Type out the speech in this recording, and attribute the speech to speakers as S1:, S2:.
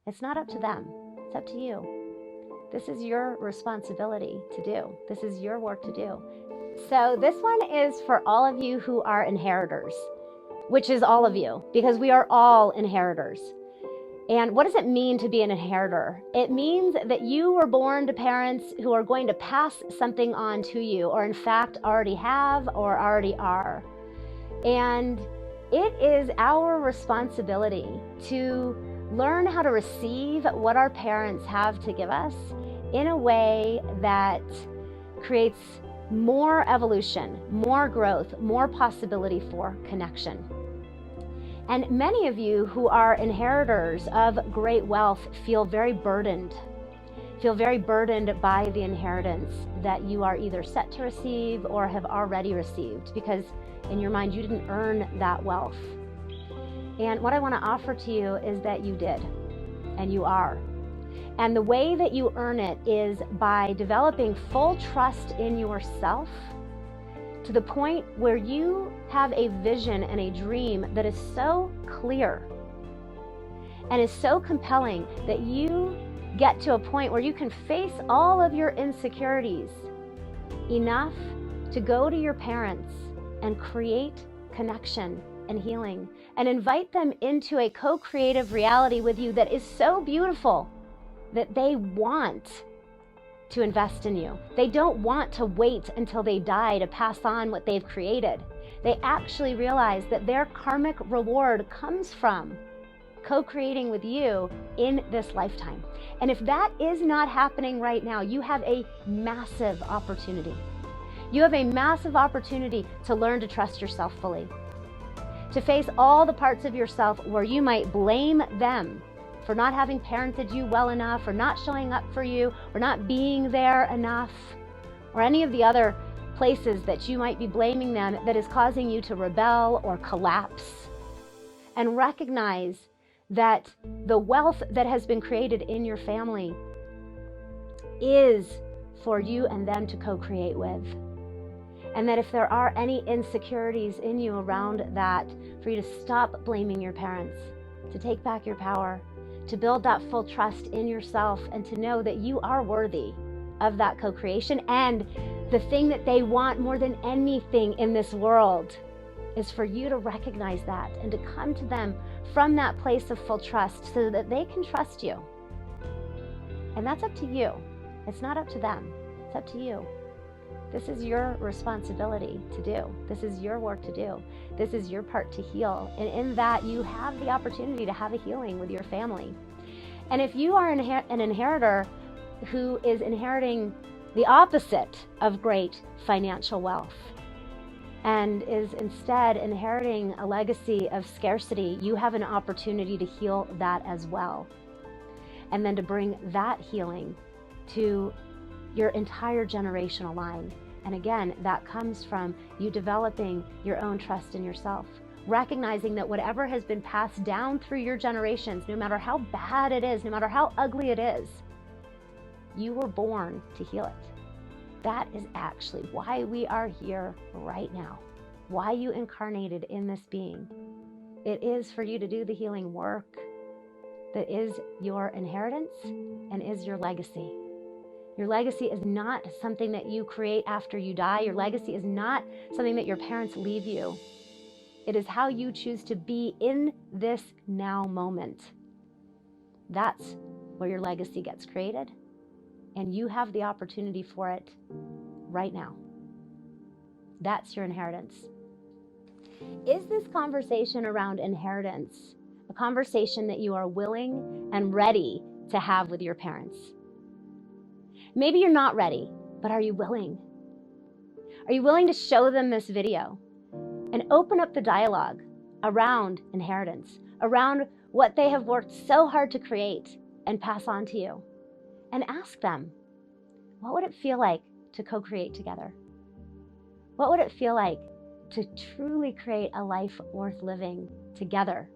S1: It's not up to them. It's up to you. This is your responsibility to do. This is your work to do. So this one is for all of you who are inheritors, which is all of you, because we are all inheritors. And what does it mean to be an inheritor? It means that you were born to parents who are going to pass something on to you, or in fact already have or already are. And it is our responsibility to learn how to receive what our parents have to give us in a way that creates more evolution, more growth, more possibility for connection. And many of you who are inheritors of great wealth feel very burdened by the inheritance that you are either set to receive or have already received, because in your mind you didn't earn that wealth. And what I want to offer to you is that you did, and you are. And the way that you earn it is by developing full trust in yourself, to the point where you have a vision and a dream that is so clear and is so compelling that you get to a point where you can face all of your insecurities enough to go to your parents and create connection and healing and invite them into a co-creative reality with you that is so beautiful that they want to invest in you. They don't want to wait until they die to pass on what they've created. They actually realize that their karmic reward comes from co-creating with you in this lifetime. And if that is not happening right now, you have a massive opportunity. You have a massive opportunity to learn to trust yourself fully, to face all the parts of yourself where you might blame them for not having parented you well enough, or not showing up for you, or not being there enough, or any of the other places that you might be blaming them that is causing you to rebel or collapse. And recognize that the wealth that has been created in your family is for you and them to co-create with. And that if there are any insecurities in you around that, for you to stop blaming your parents, to take back your power, to build that full trust in yourself, and to know that you are worthy of that co-creation. And the thing that they want more than anything in this world is for you to recognize that and to come to them from that place of full trust so that they can trust you. And that's up to you. It's not up to them. It's up to you. This is your responsibility to do. This is your work to do. This is your part to heal. And in that, you have the opportunity to have a healing with your family. And if you are an inheritor who is inheriting the opposite of great financial wealth and is instead inheriting a legacy of scarcity, you have an opportunity to heal that as well. And then to bring that healing to your entire generational line. And again, that comes from you developing your own trust in yourself, recognizing that whatever has been passed down through your generations, no matter how bad it is, no matter how ugly it is, you were born to heal it. That is actually why we are here right now, why you incarnated in this being. It is for you to do the healing work that is your inheritance and is your legacy. Your legacy is not something that you create after you die. Your legacy is not something that your parents leave you. It is how you choose to be in this now moment. That's where your legacy gets created, and you have the opportunity for it right now. That's your inheritance. Is this conversation around inheritance a conversation that you are willing and ready to have with your parents? Maybe you're not ready, but are you willing? Are you willing to show them this video and open up the dialogue around inheritance, around what they have worked so hard to create and pass on to you? And ask them, what would it feel like to co-create together? What would it feel like to truly create a life worth living together